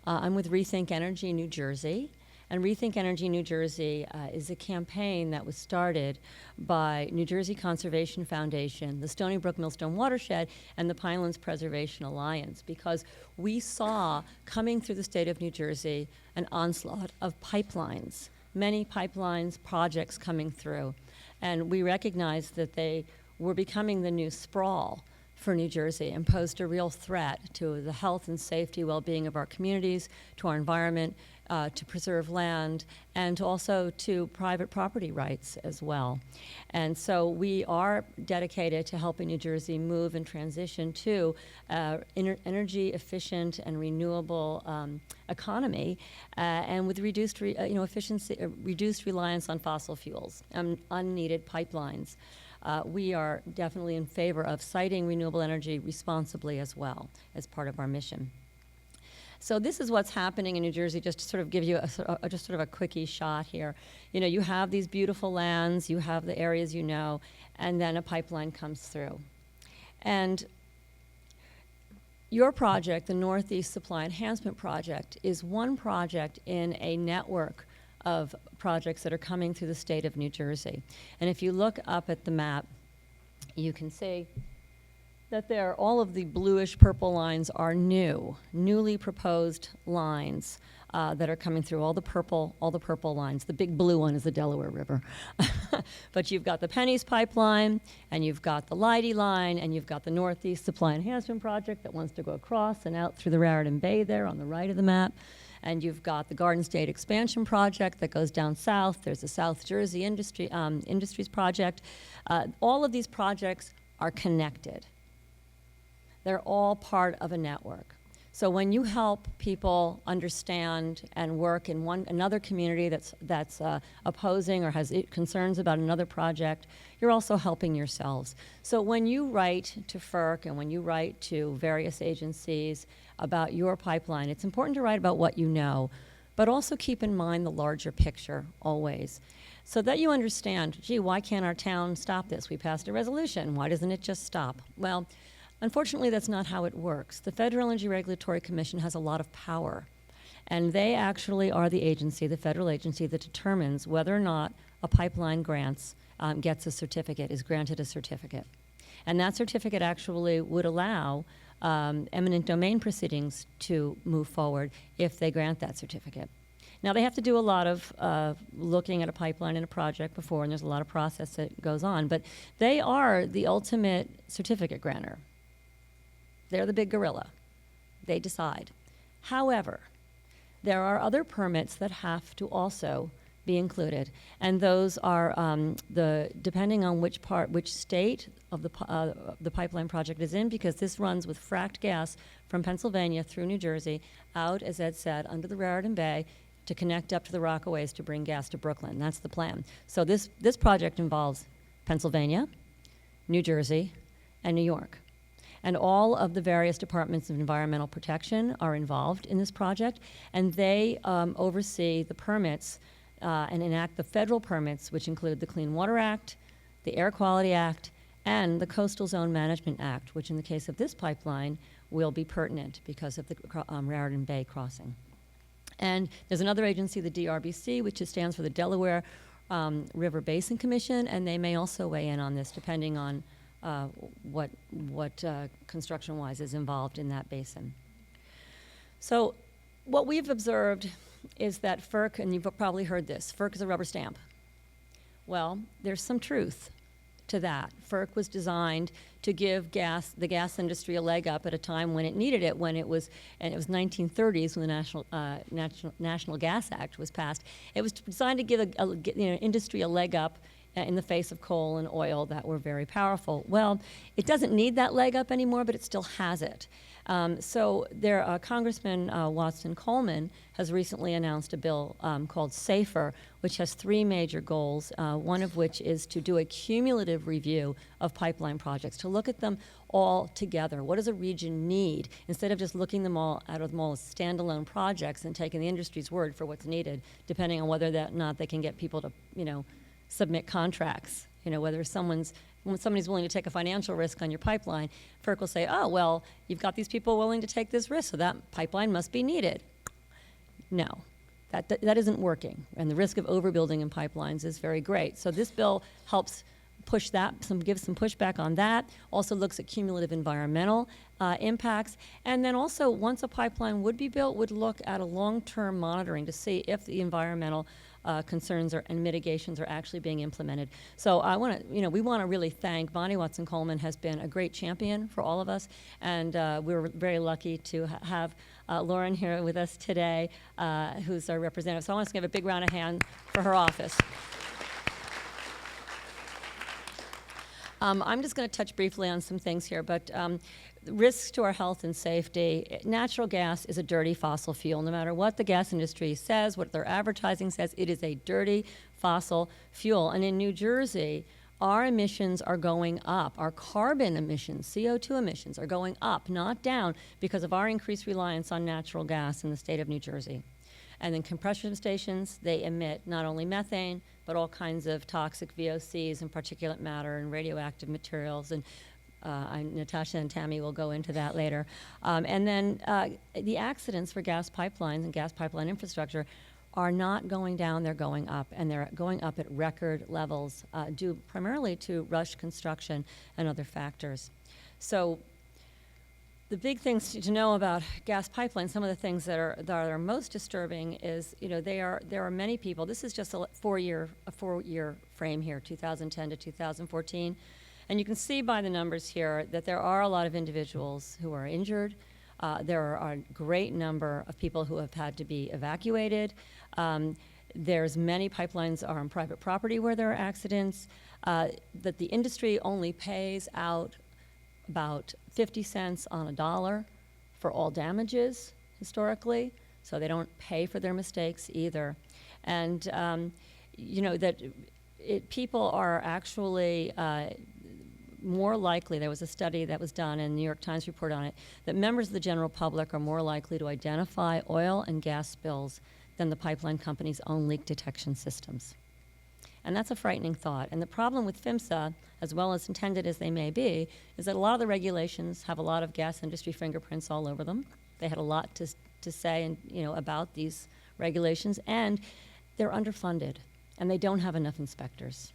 I'm with Rethink Energy New Jersey. And Rethink Energy New Jersey is a campaign that was started by New Jersey Conservation Foundation, the Stony Brook Millstone Watershed, and the Pinelands Preservation Alliance, because we saw coming through the state of New Jersey an onslaught of pipelines, many pipelines, projects coming through. And we recognized that they were becoming the new sprawl for New Jersey and posed a real threat to the health and safety, well-being of our communities, to our environment, to preserve land, and also to private property rights as well. And so we are dedicated to helping New Jersey move and transition to energy efficient and renewable economy, and with reduced efficiency, reduced reliance on fossil fuels and unneeded pipelines. We are definitely in favor of siting renewable energy responsibly as well as part of our mission. So this is what's happening in New Jersey, just to sort of give you just sort of a quickie shot here. You know, you have these beautiful lands, you have the areas you know, and then a pipeline comes through. And your project, the Northeast Supply Enhancement Project, is one project in a network of projects that are coming through the state of New Jersey. And if you look up at the map, you can see that all of the bluish purple lines are newly proposed lines that are coming through, all the purple lines. The big blue one is the Delaware River. But you've got the Pennies Pipeline, and you've got the Leidy Line, and you've got the Northeast Supply Enhancement Project that wants to go across and out through the Raritan Bay there on the right of the map. And you've got the Garden State Expansion Project that goes down south. There's the South Jersey Industries Project. All of these projects are connected. They're all part of a network. So when you help people understand and work in another community that's opposing or has concerns about another project, you're also helping yourselves. So when you write to FERC and when you write to various agencies about your pipeline, it's important to write about what you know, but also keep in mind the larger picture always, so that you understand, gee, why can't our town stop this? We passed a resolution. Why doesn't it just stop? Well, unfortunately, that's not how it works. The Federal Energy Regulatory Commission has a lot of power, and they actually are the agency, the federal agency, that determines whether or not a pipeline gets a certificate, is granted a certificate. And that certificate actually would allow eminent domain proceedings to move forward if they grant that certificate. Now, they have to do a lot of looking at a pipeline and a project before, and there's a lot of process that goes on, but they are the ultimate certificate grantor. They're the big gorilla. They decide. However, there are other permits that have to also be included, and those are depending on which state of the pipeline project is in, because this runs with fracked gas from Pennsylvania through New Jersey out, as Ed said, under the Raritan Bay to connect up to the Rockaways to bring gas to Brooklyn. That's the plan. So this project involves Pennsylvania, New Jersey, and New York. And all of the various departments of environmental protection are involved in this project, and they oversee the permits and enact the federal permits, which include the Clean Water Act, the Air Quality Act, and the Coastal Zone Management Act, which in the case of this pipeline will be pertinent because of the Raritan Bay crossing. And there's another agency, the DRBC, which stands for the Delaware River Basin Commission, and they may also weigh in on this depending on what construction-wise is involved in that basin. So what we've observed is that FERC, and you've probably heard this, FERC is a rubber stamp. Well, there's some truth to that. FERC was designed to give the gas industry a leg up at a time when it needed it, and it was 1930s when the National Gas Act was passed. It was designed to give industry a leg up in the face of coal and oil that were very powerful. Well, it doesn't need that leg up anymore, but it still has it. So Congressman Watson Coleman has recently announced a bill called SAFER, which has three major goals, one of which is to do a cumulative review of pipeline projects, to look at them all together. What does a region need? Instead of just looking at them all as standalone projects and taking the industry's word for what's needed, depending on whether or not they can get people to, submit contracts. Whether when somebody's willing to take a financial risk on your pipeline, FERC will say, oh, well, you've got these people willing to take this risk, so that pipeline must be needed. No, that isn't working, and the risk of overbuilding in pipelines is very great. So this bill helps push that, gives some pushback on that, also looks at cumulative environmental impacts, and then also, once a pipeline would be built, would look at a long-term monitoring to see if the environmental concerns and mitigations are actually being implemented. So I want to, we want to really thank Bonnie Watson-Coleman has been a great champion for all of us, and we're very lucky to have Lauren here with us today, who's our representative. So I want to give a big round of hand for her office. I'm just going to touch briefly on some things here, but risks to our health and safety. Natural gas is a dirty fossil fuel. No matter what the gas industry says, what their advertising says, it is a dirty fossil fuel. And in New Jersey, our emissions are going up. Our carbon emissions, CO2 emissions, are going up, not down, because of our increased reliance on natural gas in the state of New Jersey. And then compressor stations, they emit not only methane, but all kinds of toxic VOCs and particulate matter and radioactive materials. And Natasha and Tammy will go into that later. And then the accidents for gas pipelines and gas pipeline infrastructure are not going down, they're going up. And they're going up at record levels due primarily to rush construction and other factors. So the big things to know about gas pipelines, some of the things that are most disturbing is, there are many people. This is just a four-year frame here, 2010 to 2014, and you can see by the numbers here that there are a lot of individuals who are injured. There are a great number of people who have had to be evacuated. There's many pipelines are on private property where there are accidents. That the industry only pays out about 50 cents on a dollar for all damages historically, so they don't pay for their mistakes either. And people are actually more likely, there was a study that was done, and the New York Times report on it, that members of the general public are more likely to identify oil and gas spills than the pipeline company's own leak detection systems. And that's a frightening thought. And the problem with PHMSA, as well as intended as they may be, is that a lot of the regulations have a lot of gas industry fingerprints all over them. They had a lot to say about these regulations, and they're underfunded, and they don't have enough inspectors.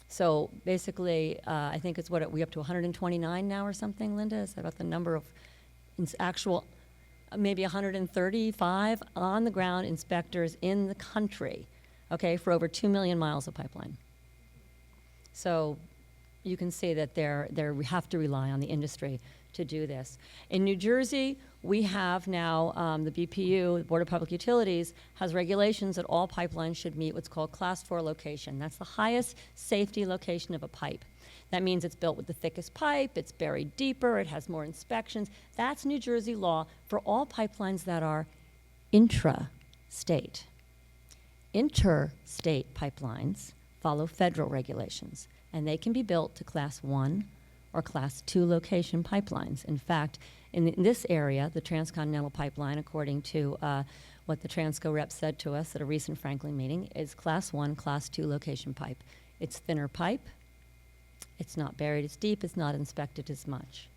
So basically, I think it's we up to 129 now or something, Linda? Is that about the number of actual, maybe 135 on-the-ground inspectors in the country, okay, for over 2 million miles of pipeline. So you can see that we have to rely on the industry to do this. In New Jersey, we have now the BPU, the Board of Public Utilities, has regulations that all pipelines should meet what's called Class 4 location. That's the highest safety location of a pipe. That means it's built with the thickest pipe, it's buried deeper, it has more inspections. That's New Jersey law for all pipelines that are intra-state. Interstate pipelines follow federal regulations, and they can be built to Class 1 or Class 2 location pipelines. In fact, in this area, the Transcontinental Pipeline, according to what the Transco rep said to us at a recent Franklin meeting, is Class 1, Class 2 location pipe. It's thinner pipe, it's not buried as deep, it's not inspected as much.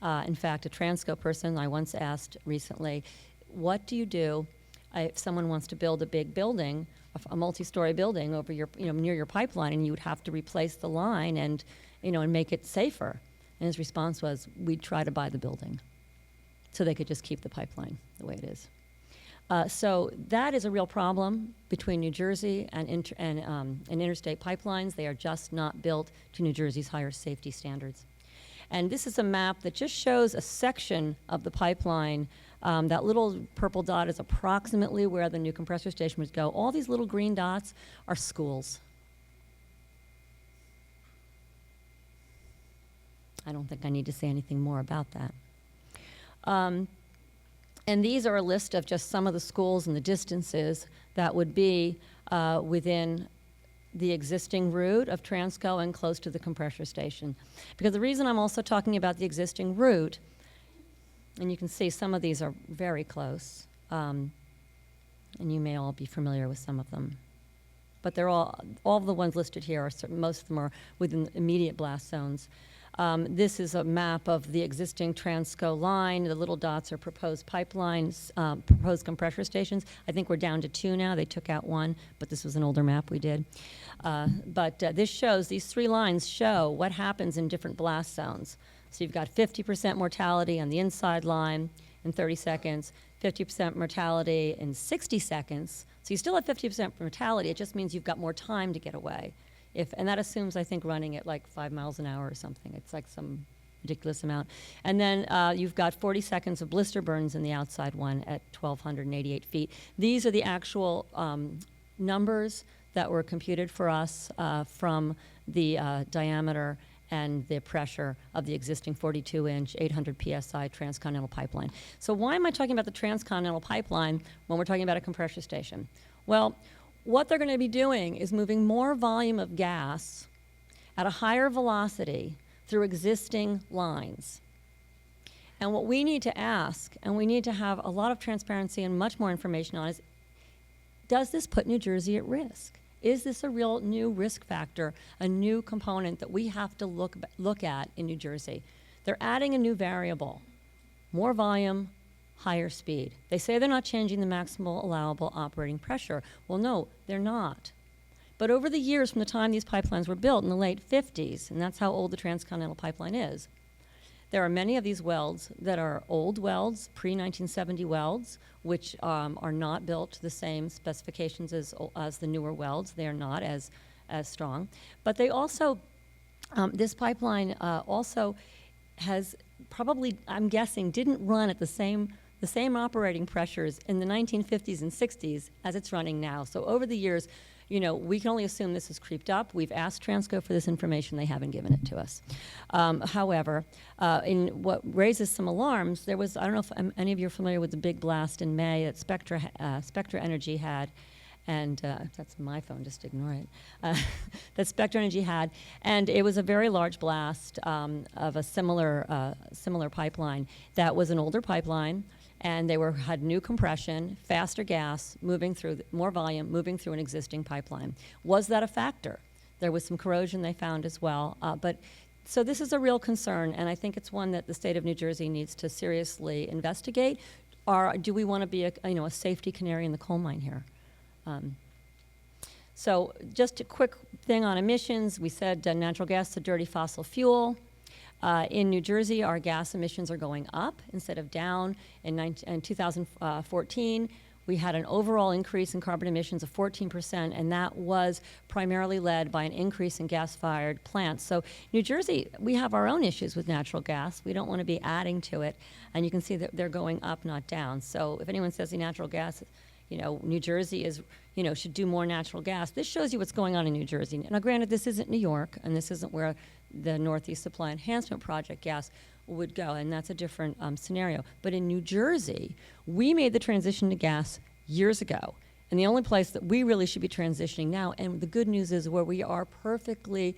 In fact, a Transco person I once asked recently, what do you do if someone wants to build a big building, a multi-story building over your, near your pipeline, and you would have to replace the line and make it safer? And his response was, we'd try to buy the building so they could just keep the pipeline the way it is. So that is a real problem between New Jersey and interstate pipelines. They are just not built to New Jersey's higher safety standards. And this is a map that just shows a section of the pipeline. That little purple dot is approximately where the new compressor station would go. All these little green dots are schools. I don't think I need to say anything more about that. And these are a list of just some of the schools and the distances that would be within the existing route of Transco and close to the compressor station. Because the reason I'm also talking about the existing route, and you can see some of these are very close, and you may all be familiar with some of them. But they're all of the ones listed here, most of them are within immediate blast zones. This is a map of the existing Transco line. The little dots are proposed pipelines, proposed compressor stations. I think we're down to 2 now. They took out 1, but this was an older map we did. This shows, these 3 lines show what happens in different blast zones. So you've got 50% mortality on the inside line in 30 seconds, 50% mortality in 60 seconds. So you still have 50% mortality. It just means you've got more time to get away. And that assumes, I think, running at like 5 miles an hour or something. It's like some ridiculous amount. And then you've got 40 seconds of blister burns in the outside one at 1,288 feet. These are the actual numbers that were computed for us from the diameter and the pressure of the existing 42-inch, 800 PSI transcontinental pipeline. So why am I talking about the transcontinental pipeline when we're talking about a compressor station? Well, what they're going to be doing is moving more volume of gas at a higher velocity through existing lines. And what we need to ask, and we need to have a lot of transparency and much more information on, is does this put New Jersey at risk? Is this a real new risk factor, a new component that we have to look at in New Jersey? They're adding a new variable, more volume, higher speed. They say they're not changing the maximal allowable operating pressure. Well, no, they're not. But over the years from the time these pipelines were built in the late 50s, and that's how old the transcontinental pipeline is, there are many of these welds that are old welds, pre-1970 welds, which are not built to the same specifications as the newer welds. They are not as strong. But they also, this pipeline also has probably, I'm guessing, didn't run at the same operating pressures in the 1950s and 60s as it's running now. So over the years, you know, we can only assume this has creeped up. We've asked Transco for this information. They haven't given it to us. However, in what raises some alarms, there was, I don't know if any of you are familiar with the big blast in May that Spectra Energy had, and that's my phone, just ignore it, that Spectra Energy had, and it was a very large blast of a similar pipeline that was an older pipeline, and they had new compression, faster gas, moving through, more volume, moving through an existing pipeline. Was that a factor? There was some corrosion they found as well. So this is a real concern, and I think it's one that the state of New Jersey needs to seriously investigate. Or do we want to be a safety canary in the coal mine here? So just a quick thing on emissions. We said natural gas is a dirty fossil fuel. In New Jersey, our gas emissions are going up instead of down. In 2014, we had an overall increase in carbon emissions of 14%, and that was primarily led by an increase in gas-fired plants. So New Jersey, we have our own issues with natural gas. We don't want to be adding to it, and you can see that they're going up, not down. So if anyone says the natural gas, New Jersey is, should do more natural gas, this shows you what's going on in New Jersey. Now, granted, this isn't New York, and this isn't where the Northeast Supply Enhancement Project gas would go, and that's a different scenario. But in New Jersey, we made the transition to gas years ago, and the only place that we really should be transitioning now, and the good news is where we are perfectly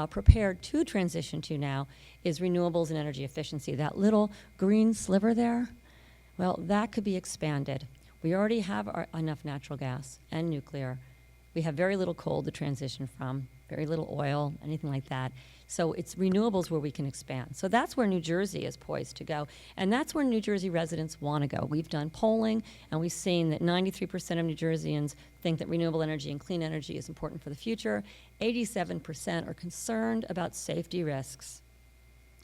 prepared to transition to now, is renewables and energy efficiency. That little green sliver there, well, that could be expanded. We already have enough natural gas and nuclear. We have very little coal to transition from, very little oil, anything like that. So it's renewables where we can expand. So that's where New Jersey is poised to go. And that's where New Jersey residents want to go. We've done polling, and we've seen that 93% of New Jerseyans think that renewable energy and clean energy is important for the future. 87% are concerned about safety risks,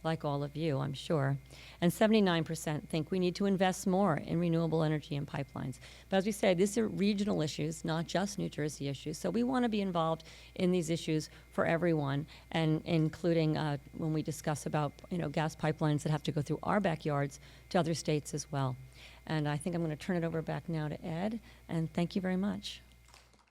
like all of you, I'm sure. And 79% think we need to invest more in renewable energy and pipelines. But as we say, these are regional issues, not just New Jersey issues. So we want to be involved in these issues for everyone, and including when we discuss about gas pipelines that have to go through our backyards to other states as well. And I think I'm going to turn it over back now to Ed, and thank you very much.